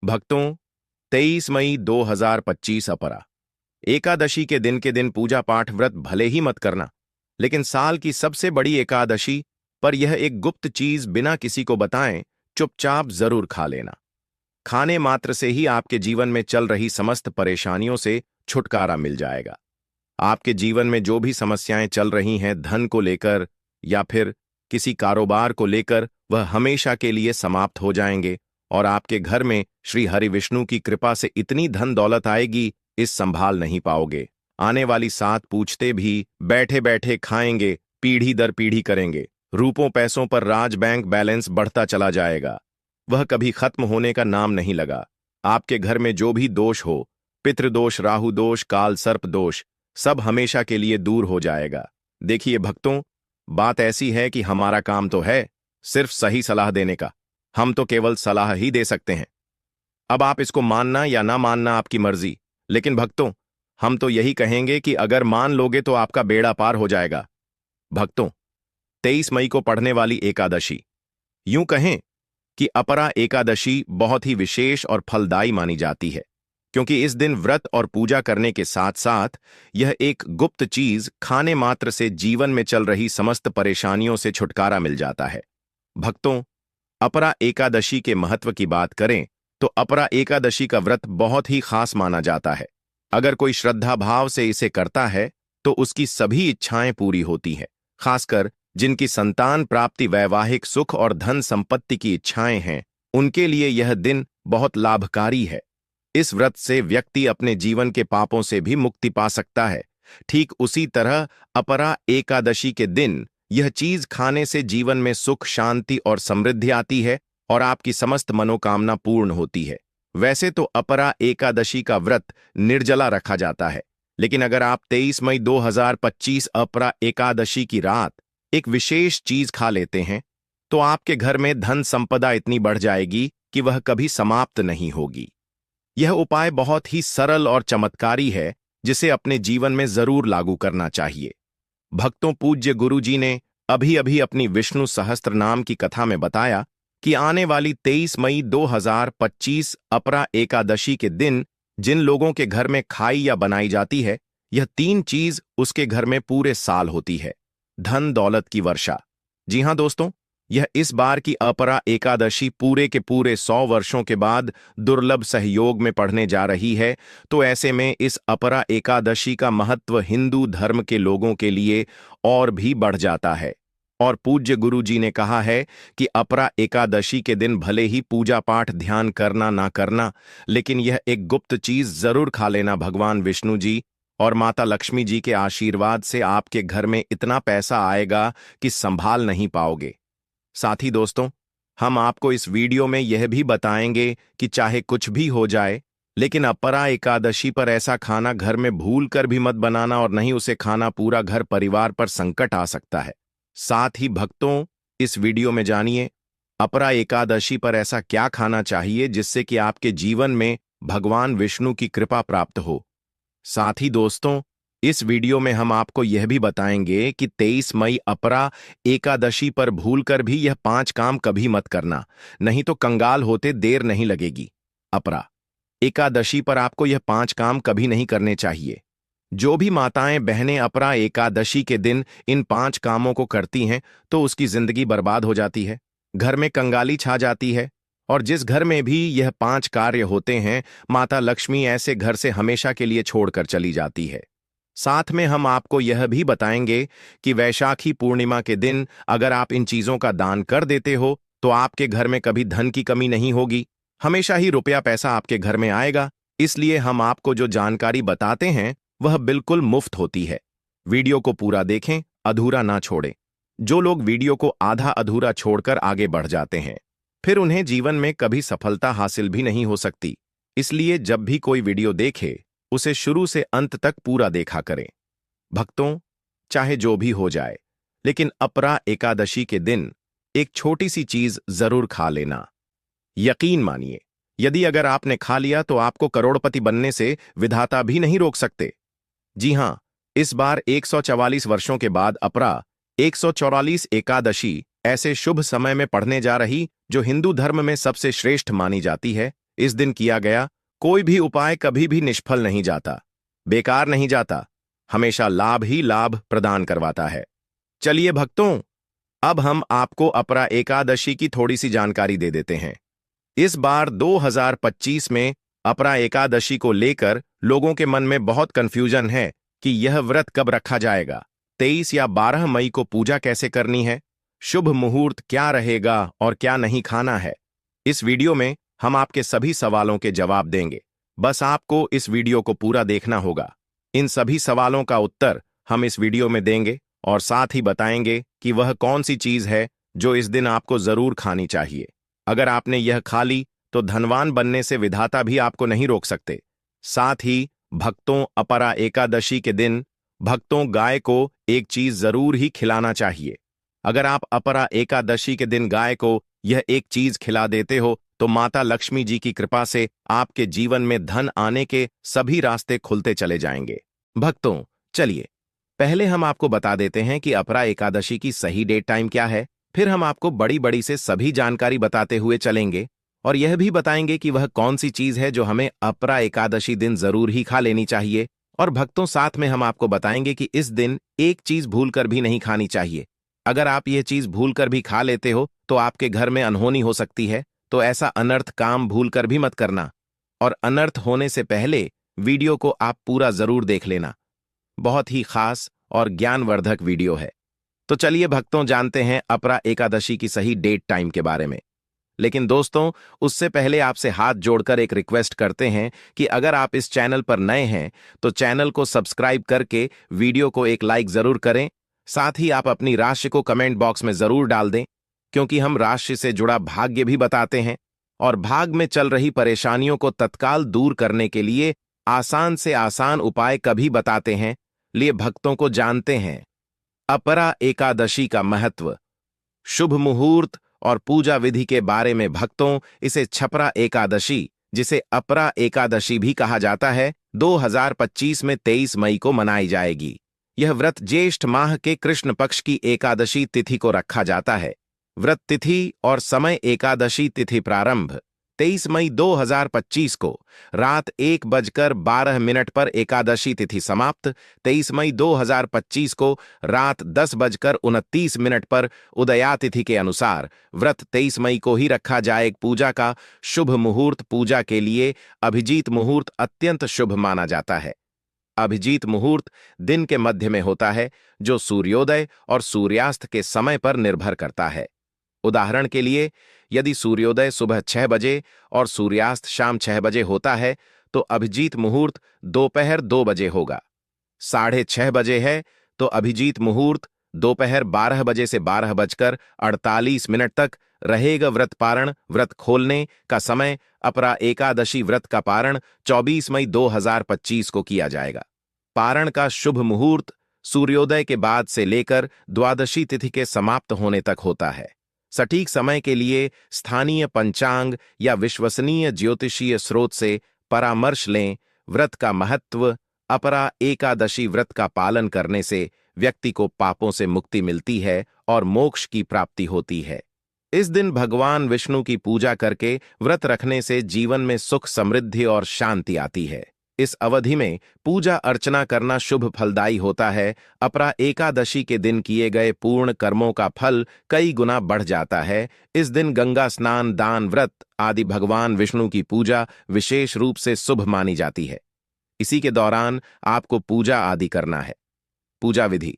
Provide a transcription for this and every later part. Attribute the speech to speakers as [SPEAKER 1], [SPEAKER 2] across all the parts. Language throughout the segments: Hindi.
[SPEAKER 1] भक्तों, 23 मई 2025 अपरा एकादशी के दिन पूजा पाठ व्रत भले ही मत करना, लेकिन साल की सबसे बड़ी एकादशी पर यह एक गुप्त चीज बिना किसी को बताएं चुपचाप जरूर खा लेना। खाने मात्र से ही आपके जीवन में चल रही समस्त परेशानियों से छुटकारा मिल जाएगा। आपके जीवन में जो भी समस्याएं चल रही हैं, धन को लेकर या फिर किसी कारोबार को लेकर, वह हमेशा के लिए समाप्त हो जाएंगे और आपके घर में श्री हरि विष्णु की कृपा से इतनी धन दौलत आएगी, इस संभाल नहीं पाओगे। आने वाली 7 पूछते भी बैठे बैठे खाएंगे, पीढ़ी दर पीढ़ी करेंगे। रूपों पैसों पर राज बैंक बैलेंस बढ़ता चला जाएगा, वह कभी खत्म होने का नाम नहीं लगा। आपके घर में जो भी दोष हो, पितृदोष, राहु दोष, काल सर्प दोष, सब हमेशा के लिए दूर हो जाएगा। देखिए भक्तों, बात ऐसी है कि हमारा काम तो है सिर्फ सही सलाह देने का। हम तो केवल सलाह ही दे सकते हैं। अब आप इसको मानना या ना मानना आपकी मर्जी, लेकिन भक्तों, हम तो यही कहेंगे कि अगर मान लोगे तो आपका बेड़ा पार हो जाएगा। भक्तों, 23 मई को पढ़ने वाली एकादशी, यूं कहें कि अपरा एकादशी बहुत ही विशेष और फलदायी मानी जाती है, क्योंकि इस दिन व्रत और पूजा करने के साथ साथ यह एक गुप्त चीज खाने मात्र से जीवन में चल रही समस्त परेशानियों से छुटकारा मिल जाता है। भक्तों, अपरा एकादशी के महत्व की बात करें तो अपरा एकादशी का व्रत बहुत ही खास माना जाता है। अगर कोई श्रद्धा भाव से इसे करता है तो उसकी सभी इच्छाएं पूरी होती हैं। खासकर जिनकी संतान प्राप्ति, वैवाहिक सुख और धन संपत्ति की इच्छाएं हैं, उनके लिए यह दिन बहुत लाभकारी है। इस व्रत से व्यक्ति अपने जीवन के पापों से भी मुक्ति पा सकता है। ठीक उसी तरह अपरा एकादशी के दिन यह चीज खाने से जीवन में सुख, शांति और समृद्धि आती है और आपकी समस्त मनोकामना पूर्ण होती है। वैसे तो अपरा एकादशी का व्रत निर्जला रखा जाता है, लेकिन अगर आप 23 मई 2025 अपरा एकादशी की रात एक विशेष चीज खा लेते हैं तो आपके घर में धन संपदा इतनी बढ़ जाएगी कि वह कभी समाप्त नहीं होगी। यह उपाय बहुत ही सरल और चमत्कारी है, जिसे अपने जीवन में जरूर लागू करना चाहिए। भक्तों, पूज्य गुरु जी ने अभी अभी अपनी विष्णु सहस्त्र नाम की कथा में बताया कि आने वाली 23 मई 2025 अपरा एकादशी के दिन जिन लोगों के घर में खाई या बनाई जाती है, यह 3 चीज उसके घर में पूरे साल होती है। धन दौलत की वर्षा। जी हां दोस्तों, यह इस बार की अपरा एकादशी पूरे के पूरे 100 वर्षों के बाद दुर्लभ सहयोग में पढ़ने जा रही है। तो ऐसे में इस अपरा एकादशी का महत्व हिंदू धर्म के लोगों के लिए और भी बढ़ जाता है। और पूज्य गुरु जी ने कहा है कि अपरा एकादशी के दिन भले ही पूजा पाठ ध्यान करना ना करना, लेकिन यह एक गुप्त चीज जरूर खा लेना। भगवान विष्णु जी और माता लक्ष्मी जी के आशीर्वाद से आपके घर में इतना पैसा आएगा कि संभाल नहीं पाओगे। साथ ही दोस्तों, हम आपको इस वीडियो में यह भी बताएंगे कि चाहे कुछ भी हो जाए, लेकिन अपरा एकादशी पर ऐसा खाना घर में भूल कर भी मत बनाना, और नहीं उसे खाना पूरा घर परिवार पर संकट आ सकता है। साथ ही भक्तों, इस वीडियो में जानिए अपरा एकादशी पर ऐसा क्या खाना चाहिए जिससे कि आपके जीवन में भगवान विष्णु की कृपा प्राप्त हो। साथ ही दोस्तों, इस वीडियो में हम आपको यह भी बताएंगे कि 23 मई अपरा एकादशी पर भूलकर भी यह 5 काम कभी मत करना, नहीं तो कंगाल होते देर नहीं लगेगी। अपरा एकादशी पर आपको यह 5 काम कभी नहीं करने चाहिए। जो भी माताएं बहनें अपरा एकादशी के दिन इन 5 कामों को करती हैं तो उसकी जिंदगी बर्बाद हो जाती है, घर में कंगाली छा जाती है, और जिस घर में भी यह 5 कार्य होते हैं, माता लक्ष्मी ऐसे घर से हमेशा के लिए छोड़कर चली जाती है। साथ में हम आपको यह भी बताएंगे कि वैशाखी पूर्णिमा के दिन अगर आप इन चीजों का दान कर देते हो तो आपके घर में कभी धन की कमी नहीं होगी, हमेशा ही रुपया पैसा आपके घर में आएगा। इसलिए हम आपको जो जानकारी बताते हैं वह बिल्कुल मुफ्त होती है। वीडियो को पूरा देखें, अधूरा ना छोड़ें। जो लोग वीडियो को आधा अधूरा छोड़कर आगे बढ़ जाते हैं, फिर उन्हें जीवन में कभी सफलता हासिल भी नहीं हो सकती। इसलिए जब भी कोई वीडियो देखे उसे शुरू से अंत तक पूरा देखा करें। भक्तों, चाहे जो भी हो जाए, लेकिन अपरा एकादशी के दिन एक छोटी सी चीज जरूर खा लेना। यकीन मानिए, यदि अगर आपने खा लिया तो आपको करोड़पति बनने से विधाता भी नहीं रोक सकते। जी हां, इस बार 144 वर्षों के बाद अपरा 144 एकादशी ऐसे शुभ समय में पढ़ने जा रही जो हिंदू धर्म में सबसे श्रेष्ठ मानी जाती है। इस दिन किया गया कोई भी उपाय कभी भी निष्फल नहीं जाता, बेकार नहीं जाता, हमेशा लाभ ही लाभ प्रदान करवाता है। चलिए भक्तों, अब हम आपको अपरा एकादशी की थोड़ी सी जानकारी दे देते हैं। इस बार 2025 में अपरा एकादशी को लेकर लोगों के मन में बहुत कंफ्यूजन है कि यह व्रत कब रखा जाएगा, 23 या 12 मई को पूजा कैसे करनी है, शुभ मुहूर्त क्या रहेगा और क्या नहीं खाना है। इस वीडियो में हम आपके सभी सवालों के जवाब देंगे। बस आपको इस वीडियो को पूरा देखना होगा। इन सभी सवालों का उत्तर हम इस वीडियो में देंगे और साथ ही बताएंगे कि वह कौन सी चीज है जो इस दिन आपको जरूर खानी चाहिए। अगर आपने यह खा ली तो धनवान बनने से विधाता भी आपको नहीं रोक सकते। साथ ही भक्तों, अपरा एकादशी के दिन भक्तों गाय को एक चीज जरूर ही खिलाना चाहिए। अगर आप अपरा एकादशी के दिन गाय को यह एक चीज खिला देते हो तो माता लक्ष्मी जी की कृपा से आपके जीवन में धन आने के सभी रास्ते खुलते चले जाएंगे। भक्तों, चलिए पहले हम आपको बता देते हैं कि अपरा एकादशी की सही डेट टाइम क्या है। फिर हम आपको बड़ी बड़ी से सभी जानकारी बताते हुए चलेंगे और यह भी बताएंगे कि वह कौन सी चीज है जो हमें अपरा एकादशी दिन जरूर ही खा लेनी चाहिए। और भक्तों, साथ में हम आपको बताएंगे कि इस दिन एक चीज भूलकर भी नहीं खानी चाहिए। अगर आप यह चीज भूलकर भी खा लेते हो तो आपके घर में अनहोनी हो सकती है, तो ऐसा अनर्थ काम भूलकर भी मत करना। और अनर्थ होने से पहले वीडियो को आप पूरा जरूर देख लेना। बहुत ही खास और ज्ञानवर्धक वीडियो है। तो चलिए भक्तों, जानते हैं अपरा एकादशी की सही डेट टाइम के बारे में। लेकिन दोस्तों, उससे पहले आपसे हाथ जोड़कर एक रिक्वेस्ट करते हैं कि अगर आप इस चैनल पर नए हैं तो चैनल को सब्सक्राइब करके वीडियो को एक लाइक जरूर करें। साथ ही आप अपनी राशि को कमेंट बॉक्स में जरूर डाल दें, क्योंकि हम राशि से जुड़ा भाग्य भी बताते हैं और भाग में चल रही परेशानियों को तत्काल दूर करने के लिए आसान से आसान उपाय कभी बताते हैं। लिए भक्तों को जानते हैं अपरा एकादशी का महत्व, शुभ मुहूर्त और पूजा विधि के बारे में। भक्तों, इसे छपरा एकादशी, जिसे अपरा एकादशी भी कहा जाता है, 2025 में 23 मई को मनाई जाएगी। यह व्रत ज्येष्ठ माह के कृष्ण पक्ष की एकादशी तिथि को रखा जाता है। व्रत तिथि और समय: एकादशी तिथि प्रारंभ 23 मई 2025 को रात 1:12 पर, एकादशी तिथि समाप्त 23 मई 2025 को रात 10:29 पर। उदयातिथि के अनुसार व्रत 23 मई को ही रखा जाए। पूजा का शुभ मुहूर्त: पूजा के लिए अभिजीत मुहूर्त अत्यंत शुभ माना जाता है। अभिजीत मुहूर्त दिन के मध्य में होता है, जो सूर्योदय और सूर्यास्त के समय पर निर्भर करता है। उदाहरण के लिए, यदि सूर्योदय सुबह 6 बजे और सूर्यास्त शाम 6 बजे होता है तो अभिजीत मुहूर्त दोपहर 2 बजे होगा। 6:30 बजे है तो अभिजीत मुहूर्त दोपहर 12 बजे से 12:48 तक रहेगा। व्रत पारण: व्रत खोलने का समय: अपरा एकादशी व्रत का पारण 24 मई 2025 को किया जाएगा। पारण का शुभ मुहूर्त सूर्योदय के बाद से लेकर द्वादशी तिथि के समाप्त होने तक होता है। सटीक समय के लिए स्थानीय पंचांग या विश्वसनीय ज्योतिषीय स्रोत से परामर्श लें। व्रत का महत्व: अपरा एकादशी व्रत का पालन करने से व्यक्ति को पापों से मुक्ति मिलती है और मोक्ष की प्राप्ति होती है। इस दिन भगवान विष्णु की पूजा करके व्रत रखने से जीवन में सुख, समृद्धि और शांति आती है। इस अवधि में पूजा अर्चना करना शुभ फलदायी होता है। अपरा एकादशी के दिन किए गए पूर्ण कर्मों का फल कई गुना बढ़ जाता है। इस दिन गंगा स्नान, दान, व्रत आदि भगवान विष्णु की पूजा विशेष रूप से शुभ मानी जाती है। इसी के दौरान आपको पूजा आदि करना है। पूजा विधि: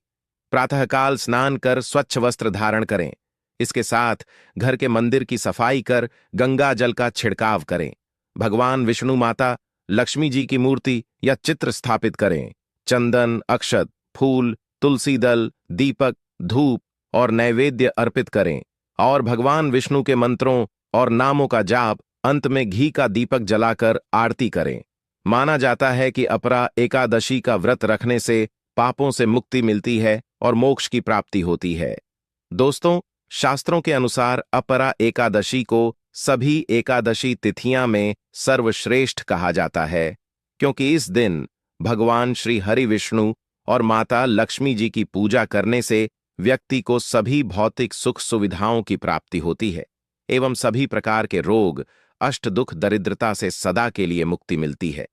[SPEAKER 1] प्रातःकाल स्नान कर स्वच्छ वस्त्र धारण करें। इसके साथ घर के मंदिर की सफाई कर गंगा जल का छिड़काव करें। भगवान विष्णु, माता लक्ष्मी जी की मूर्ति या चित्र स्थापित करें। चंदन, अक्षत, फूल, तुलसी दल, दीपक, धूप और नैवेद्य अर्पित करें और भगवान विष्णु के मंत्रों और नामों का जाप, अंत में घी का दीपक जलाकर आरती करें। माना जाता है कि अपरा एकादशी का व्रत रखने से पापों से मुक्ति मिलती है और मोक्ष की प्राप्ति होती है। दोस्तों, शास्त्रों के अनुसार अपरा एकादशी को सभी एकादशी तिथियां में सर्वश्रेष्ठ कहा जाता है, क्योंकि इस दिन भगवान श्री हरि विष्णु और माता लक्ष्मी जी की पूजा करने से व्यक्ति को सभी भौतिक सुख सुविधाओं की प्राप्ति होती है एवं सभी प्रकार के रोग, अष्ट दुख दरिद्रता से सदा के लिए मुक्ति मिलती है।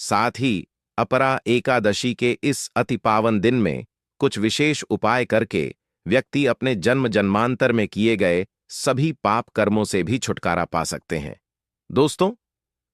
[SPEAKER 1] साथ ही अपरा एकादशी के इस अति पावन दिन में कुछ विशेष उपाय करके व्यक्ति अपने जन्म जन्मांतर में किए गए सभी पाप कर्मों से भी छुटकारा पा सकते हैं। दोस्तों,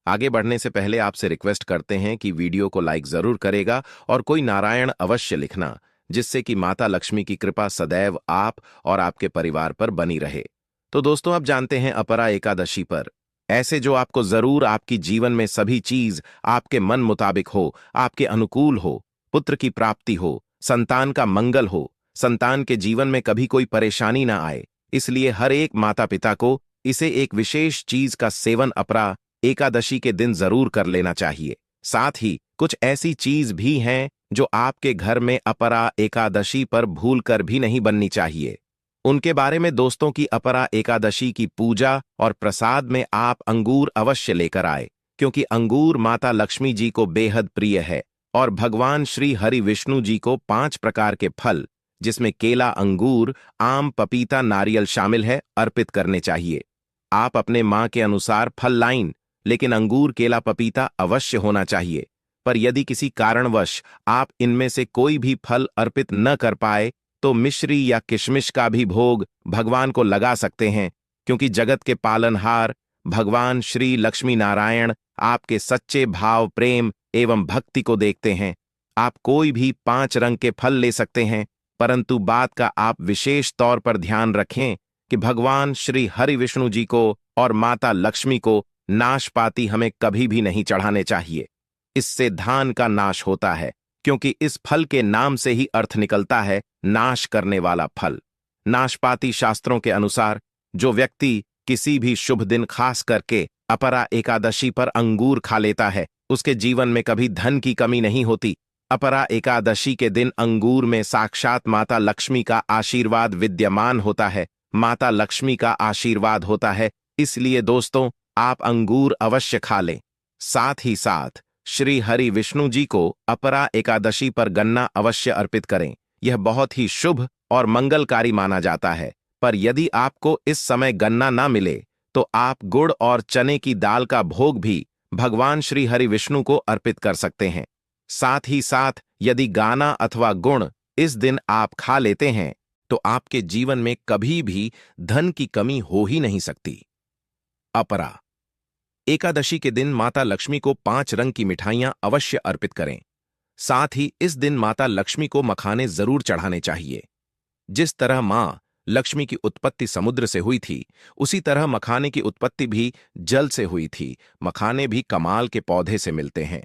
[SPEAKER 1] आगे बढ़ने से पहले आपसे रिक्वेस्ट करते हैं कि वीडियो को लाइक जरूर करेगा और कोई नारायण अवश्य लिखना, जिससे कि माता लक्ष्मी की कृपा सदैव आप और आपके परिवार पर बनी रहे। तो दोस्तों, अब जानते हैं अपरा एकादशी पर ऐसे जो आपको जरूर आपकी जीवन में सभी चीज आपके मन मुताबिक हो, आपके अनुकूल हो, पुत्र की प्राप्ति हो, संतान का मंगल हो, संतान के जीवन में कभी कोई परेशानी ना आए। इसलिए हर एक माता पिता को इसे एक विशेष चीज का सेवन अपरा एकादशी के दिन जरूर कर लेना चाहिए। साथ ही कुछ ऐसी चीज भी हैं जो आपके घर में अपरा एकादशी पर भूलकर भी नहीं बननी चाहिए। उनके बारे में दोस्तों की अपरा एकादशी की पूजा और प्रसाद में आप अंगूर अवश्य लेकर आए, क्योंकि अंगूर माता लक्ष्मी जी को बेहद प्रिय है और भगवान श्री हरि विष्णु जी को 5 प्रकार के फल, जिसमें केला, अंगूर, आम, पपीता, नारियल शामिल है, अर्पित करने चाहिए। आप अपने मां के अनुसार फल लाइन, लेकिन अंगूर, केला, पपीता अवश्य होना चाहिए। पर यदि किसी कारणवश आप इनमें से कोई भी फल अर्पित न कर पाए तो मिश्री या किशमिश का भी भोग भगवान को लगा सकते हैं, क्योंकि जगत के पालनहार भगवान श्री लक्ष्मी नारायण आपके सच्चे भाव, प्रेम एवं भक्ति को देखते हैं। आप कोई भी 5 रंग के फल ले सकते हैं, परंतु बात का आप विशेष तौर पर ध्यान रखें कि भगवान श्री हरि विष्णु जी को और माता लक्ष्मी को नाशपाती हमें कभी भी नहीं चढ़ाने चाहिए। इससे धान का नाश होता है, क्योंकि इस फल के नाम से ही अर्थ निकलता है नाश करने वाला फल। नाशपाती शास्त्रों के अनुसार जो व्यक्ति किसी भी शुभ दिन खास करके अपरा एकादशी पर अंगूर खा लेता है, उसके जीवन में कभी धन की कमी नहीं होती। अपरा एकादशी के दिन अंगूर में साक्षात माता लक्ष्मी का आशीर्वाद विद्यमान होता है, माता लक्ष्मी का आशीर्वाद होता है। इसलिए दोस्तों, आप अंगूर अवश्य खा लें। साथ ही साथ श्री हरि विष्णु जी को अपरा एकादशी पर गन्ना अवश्य अर्पित करें। यह बहुत ही शुभ और मंगलकारी माना जाता है। पर यदि आपको इस समय गन्ना ना मिले तो आप गुड़ और चने की दाल का भोग भी भगवान श्री हरि विष्णु को अर्पित कर सकते हैं। साथ ही साथ यदि गाना अथवा गुण इस दिन आप खा लेते हैं तो आपके जीवन में कभी भी धन की कमी हो ही नहीं सकती। अपरा एकादशी के दिन माता लक्ष्मी को 5 रंग की मिठाइयां अवश्य अर्पित करें। साथ ही इस दिन माता लक्ष्मी को मखाने जरूर चढ़ाने चाहिए। जिस तरह मां लक्ष्मी की उत्पत्ति समुद्र से हुई थी, उसी तरह मखाने की उत्पत्ति भी जल से हुई थी। मखाने भी कमाल के पौधे से मिलते हैं।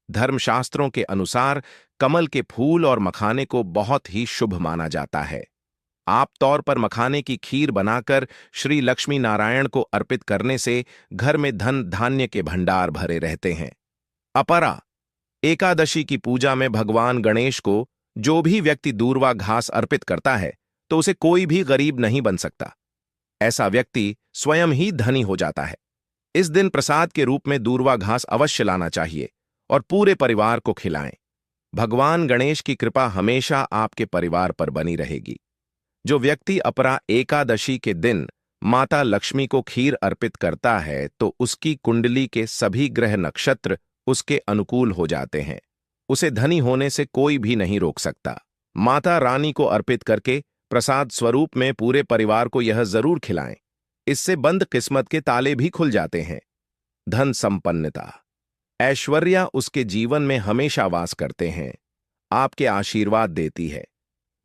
[SPEAKER 1] धर्मशास्त्रों के अनुसार कमल के फूल और मखाने को बहुत ही शुभ माना जाता है। आप तौर पर मखाने की खीर बनाकर श्री लक्ष्मी नारायण को अर्पित करने से घर में धन धान्य के भंडार भरे रहते हैं। अपरा एकादशी की पूजा में भगवान गणेश को जो भी व्यक्ति दूर्वा घास अर्पित करता है तो उसे कोई भी गरीब नहीं बन सकता। ऐसा व्यक्ति स्वयं ही धनी हो जाता है। इस दिन प्रसाद के रूप में दूर्वा घास अवश्य लाना चाहिए और पूरे परिवार को खिलाएं। भगवान गणेश की कृपा हमेशा आपके परिवार पर बनी रहेगी। जो व्यक्ति अपरा एकादशी के दिन माता लक्ष्मी को खीर अर्पित करता है तो उसकी कुंडली के सभी ग्रह नक्षत्र उसके अनुकूल हो जाते हैं। उसे धनी होने से कोई भी नहीं रोक सकता। माता रानी को अर्पित करके प्रसाद स्वरूप में पूरे परिवार को यह जरूर खिलाएं। इससे बंद किस्मत के ताले भी खुल जाते हैं। धन संपन्नता, ऐश्वर्या उसके जीवन में हमेशा वास करते हैं। आपके आशीर्वाद देती है।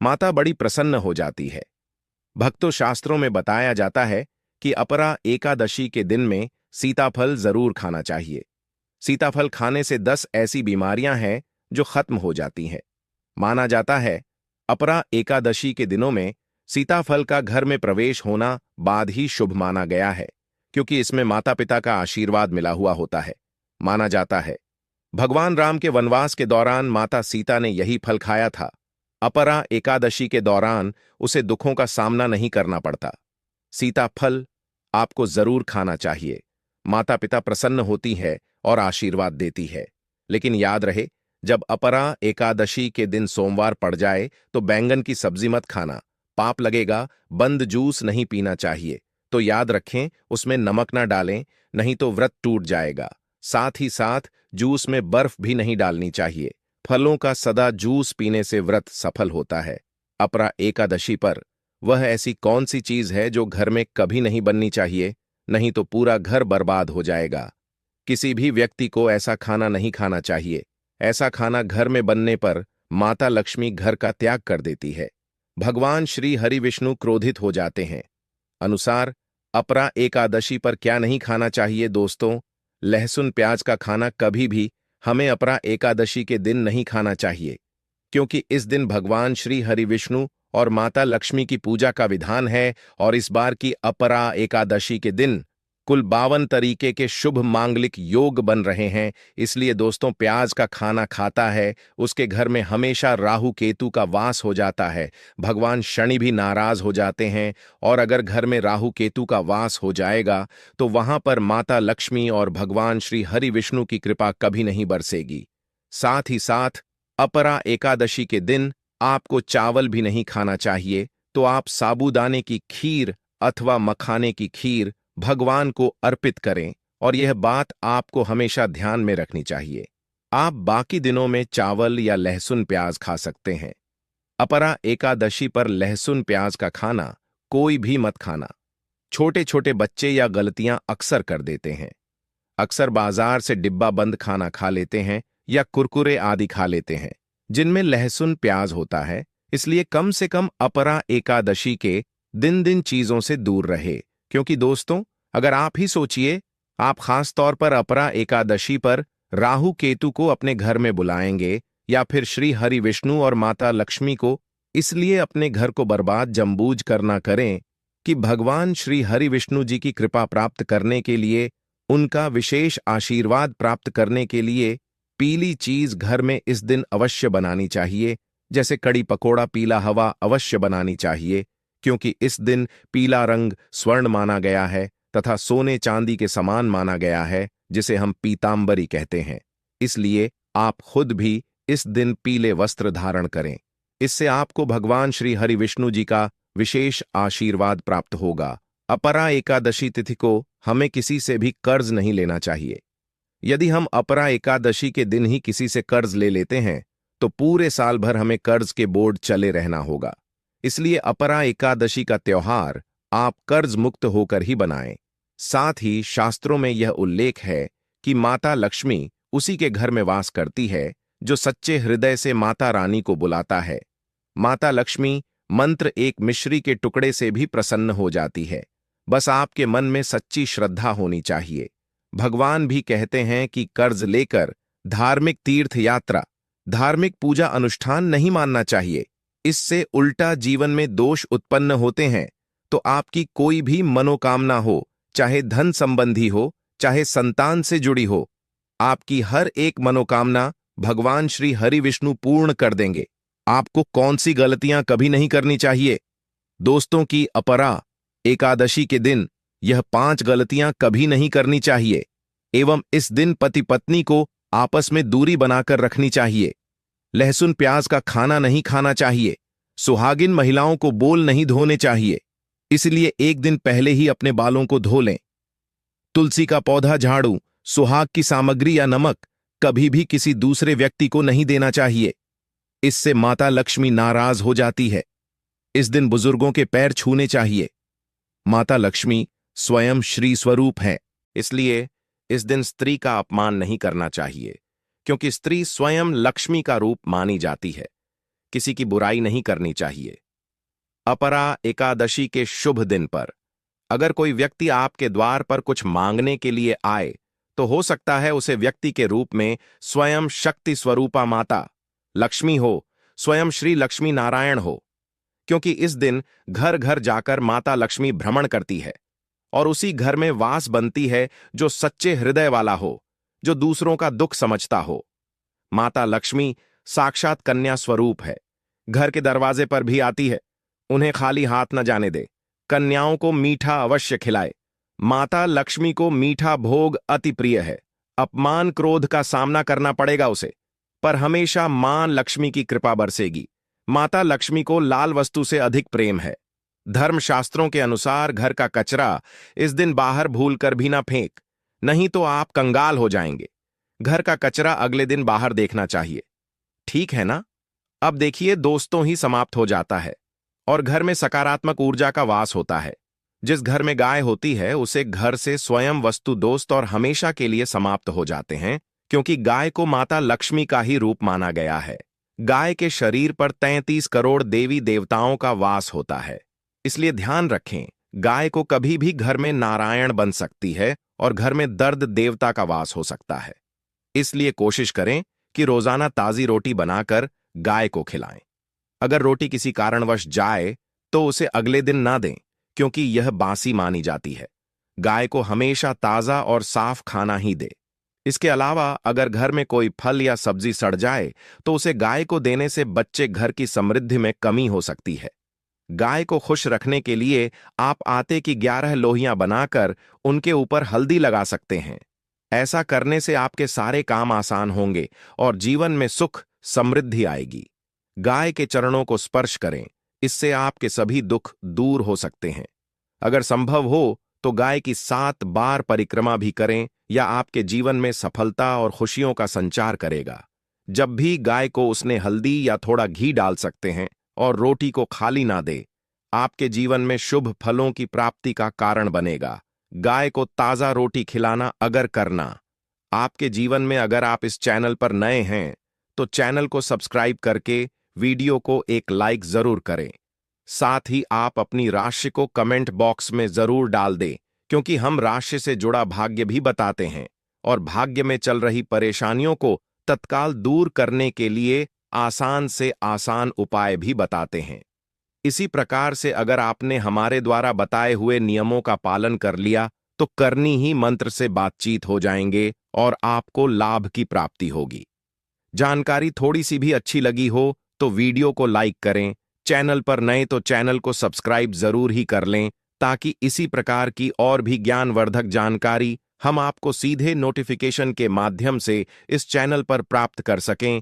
[SPEAKER 1] माता बड़ी प्रसन्न हो जाती है। भक्तों, शास्त्रों में बताया जाता है कि अपरा एकादशी के दिन में सीताफल जरूर खाना चाहिए। सीताफल खाने से 10 ऐसी बीमारियां हैं जो खत्म हो जाती हैं। माना जाता है अपरा एकादशी के दिनों में सीताफल का घर में प्रवेश होना बाद ही शुभ माना गया है, क्योंकि इसमें माता पिता का आशीर्वाद मिला हुआ होता है। माना जाता है भगवान राम के वनवास के दौरान माता सीता ने यही फल खाया था। अपरा एकादशी के दौरान उसे दुखों का सामना नहीं करना पड़ता। सीताफल आपको जरूर खाना चाहिए। माता पिता प्रसन्न होती है और आशीर्वाद देती है। लेकिन याद रहे, जब अपरा एकादशी के दिन सोमवार पड़ जाए तो बैंगन की सब्जी मत खाना, पाप लगेगा। बंद जूस नहीं पीना चाहिए। तो याद रखें उसमें नमक ना डालें, नहीं तो व्रत टूट जाएगा। साथ ही साथ जूस में बर्फ भी नहीं डालनी चाहिए। फलों का सदा जूस पीने से व्रत सफल होता है। अपरा एकादशी पर वह ऐसी कौन सी चीज है जो घर में कभी नहीं बननी चाहिए, नहीं तो पूरा घर बर्बाद हो जाएगा। किसी भी व्यक्ति को ऐसा खाना नहीं खाना चाहिए। ऐसा खाना घर में बनने पर माता लक्ष्मी घर का त्याग कर देती है। भगवान श्री हरि विष्णु क्रोधित हो जाते हैं। अनुसार अपरा एकादशी पर क्या नहीं खाना चाहिए दोस्तों? लहसुन प्याज का खाना कभी भी हमें अपरा एकादशी के दिन नहीं खाना चाहिए, क्योंकि इस दिन भगवान श्री हरि विष्णु और माता लक्ष्मी की पूजा का विधान है। और इस बार की अपरा एकादशी के दिन कुल 52 तरीके के शुभ मांगलिक योग बन रहे हैं। इसलिए दोस्तों, प्याज का खाना खाता है उसके घर में हमेशा राहु केतु का वास हो जाता है। भगवान शनि भी नाराज हो जाते हैं, और अगर घर में राहु केतु का वास हो जाएगा तो वहां पर माता लक्ष्मी और भगवान श्री हरि विष्णु की कृपा कभी नहीं बरसेगी। साथ ही साथ अपरा एकादशी के दिन आपको चावल भी नहीं खाना चाहिए, तो आप साबूदाने की खीर अथवा मखाने की खीर भगवान को अर्पित करें, और यह बात आपको हमेशा ध्यान में रखनी चाहिए। आप बाकी दिनों में चावल या लहसुन प्याज खा सकते हैं। अपरा एकादशी पर लहसुन प्याज का खाना कोई भी मत खाना। छोटे छोटे बच्चे या गलतियां अक्सर कर देते हैं। अक्सर बाजार से डिब्बा बंद खाना खा लेते हैं या कुरकुरे आदि खा लेते हैं जिनमें लहसुन प्याज होता है। इसलिए कम से कम अपरा एकादशी के दिन चीजों से दूर रहे। क्योंकि दोस्तों, अगर आप ही सोचिए, आप खास तौर पर अपरा एकादशी पर राहु केतु को अपने घर में बुलाएंगे या फिर श्री हरि विष्णु और माता लक्ष्मी को इसलिए अपने घर को बर्बाद जम्बूझ करना करें कि भगवान श्री हरि विष्णु जी की कृपा प्राप्त करने के लिए, उनका विशेष आशीर्वाद प्राप्त करने के लिए पीली चीज घर में इस दिन अवश्य बनानी चाहिए। जैसे कड़ी पकोड़ा पीला हवा अवश्य बनानी चाहिए, क्योंकि इस दिन पीला रंग स्वर्ण माना गया है तथा सोने चांदी के समान माना गया है, जिसे हम पीतांबरी कहते हैं। इसलिए आप खुद भी इस दिन पीले वस्त्र धारण करें। इससे आपको भगवान श्री हरि विष्णु जी का विशेष आशीर्वाद प्राप्त होगा। अपरा एकादशी तिथि को हमें किसी से भी कर्ज नहीं लेना चाहिए। यदि हम अपरा एकादशी के दिन ही किसी से कर्ज ले लेते हैं तो पूरे साल भर हमें कर्ज के बोझ चले रहना होगा। इसलिए अपरा एकादशी का त्योहार आप कर्ज मुक्त होकर ही बनाएं। साथ ही शास्त्रों में यह उल्लेख है कि माता लक्ष्मी उसी के घर में वास करती है जो सच्चे हृदय से माता रानी को बुलाता है। माता लक्ष्मी मंत्र एक मिश्री के टुकड़े से भी प्रसन्न हो जाती है। बस आपके मन में सच्ची श्रद्धा होनी चाहिए। भगवान भी कहते हैं कि कर्ज लेकर धार्मिक तीर्थ यात्रा, धार्मिक पूजा अनुष्ठान नहीं मानना चाहिए। इससे उल्टा जीवन में दोष उत्पन्न होते हैं। तो आपकी कोई भी मनोकामना हो, चाहे धन संबंधी हो, चाहे संतान से जुड़ी हो, आपकी हर एक मनोकामना भगवान श्री हरि विष्णु पूर्ण कर देंगे। आपको कौन सी गलतियां कभी नहीं करनी चाहिए? दोस्तों की अपरा एकादशी के दिन यह 5 गलतियां कभी नहीं करनी चाहिए। एवं इस दिन पति पत्नी को आपस में दूरी बनाकर रखनी चाहिए। लहसुन प्याज का खाना नहीं खाना चाहिए। सुहागिन महिलाओं को बोल नहीं धोने चाहिए, इसलिए एक दिन पहले ही अपने बालों को धो लें। तुलसी का पौधा, झाड़ू, सुहाग की सामग्री या नमक कभी भी किसी दूसरे व्यक्ति को नहीं देना चाहिए। इससे माता लक्ष्मी नाराज हो जाती है। इस दिन बुजुर्गों के पैर छूने चाहिए। माता लक्ष्मी स्वयं श्री स्वरूप है, इसलिए इस दिन स्त्री का अपमान नहीं करना चाहिए, क्योंकि स्त्री स्वयं लक्ष्मी का रूप मानी जाती है। किसी की बुराई नहीं करनी चाहिए। अपरा एकादशी के शुभ दिन पर अगर कोई व्यक्ति आपके द्वार पर कुछ मांगने के लिए आए तो हो सकता है उसे व्यक्ति के रूप में स्वयं शक्ति स्वरूपा माता लक्ष्मी हो, स्वयं श्री लक्ष्मी नारायण हो, क्योंकि इस दिन घर घर जाकर माता लक्ष्मी भ्रमण करती है और उसी घर में वास बनती है जो सच्चे हृदय वाला हो, जो दूसरों का दुख समझता हो। माता लक्ष्मी साक्षात कन्या स्वरूप है। घर के दरवाजे पर भी आती है। उन्हें खाली हाथ न जाने दे। कन्याओं को मीठा अवश्य खिलाए। माता लक्ष्मी को मीठा भोग अति प्रिय है। अपमान क्रोध का सामना करना पड़ेगा उसे, पर हमेशा मां लक्ष्मी की कृपा बरसेगी। माता लक्ष्मी को लाल वस्तु से अधिक प्रेम है। धर्मशास्त्रों के अनुसार घर का कचरा इस दिन बाहर भूलकर भी ना फेंक, नहीं तो आप कंगाल हो जाएंगे। घर का कचरा अगले दिन बाहर देखना चाहिए, ठीक है ना? अब देखिए, दोस्तों ही समाप्त हो जाता है और घर में सकारात्मक ऊर्जा का वास होता है। जिस घर में गाय होती है उसे घर से स्वयं वस्तु दोस्त और हमेशा के लिए समाप्त हो जाते हैं, क्योंकि गाय को माता लक्ष्मी का ही रूप माना गया है। गाय के शरीर पर 33 करोड़ देवी देवताओं का वास होता है। इसलिए ध्यान रखें, गाय को कभी भी घर में नारायण बन सकती है और घर में दर्द देवता का वास हो सकता है। इसलिए कोशिश करें कि रोजाना ताजी रोटी बनाकर गाय को खिलाएं। अगर रोटी किसी कारणवश जाए तो उसे अगले दिन ना दें, क्योंकि यह बासी मानी जाती है। गाय को हमेशा ताजा और साफ खाना ही दे। इसके अलावा अगर घर में कोई फल या सब्जी सड़ जाए तो उसे गाय को देने से बच्चे घर की समृद्धि में कमी हो सकती है। गाय को खुश रखने के लिए आप आटे की 11 लोहियां बनाकर उनके ऊपर हल्दी लगा सकते हैं। ऐसा करने से आपके सारे काम आसान होंगे और जीवन में सुख समृद्धि आएगी। गाय के चरणों को स्पर्श करें, इससे आपके सभी दुख दूर हो सकते हैं। अगर संभव हो तो गाय की 7 बार परिक्रमा भी करें, या आपके जीवन में सफलता और खुशियों का संचार करेगा। जब भी गाय को उसने हल्दी या थोड़ा घी डाल सकते हैं और रोटी को खाली ना दे, आपके जीवन में शुभ फलों की प्राप्ति का कारण बनेगा। गाय को ताजा रोटी खिलाना अगर करना आपके जीवन में, अगर आप इस चैनल पर नए हैं तो चैनल को सब्सक्राइब करके वीडियो को एक लाइक जरूर करें। साथ ही आप अपनी राशि को कमेंट बॉक्स में जरूर डाल दें, क्योंकि हम राशि से जुड़ा भाग्य भी बताते हैं और भाग्य में चल रही परेशानियों को तत्काल दूर करने के लिए आसान से आसान उपाय भी बताते हैं। इसी प्रकार से अगर आपने हमारे द्वारा बताए हुए नियमों का पालन कर लिया तो करनी ही मंत्र से बातचीत हो जाएंगे और आपको लाभ की प्राप्ति होगी। जानकारी थोड़ी सी भी अच्छी लगी हो तो वीडियो को लाइक करें, चैनल पर नए तो चैनल को सब्सक्राइब जरूर ही कर लें, ताकि इसी प्रकार की और भी ज्ञानवर्धक जानकारी हम आपको सीधे नोटिफिकेशन के माध्यम से इस चैनल पर प्राप्त कर सकें।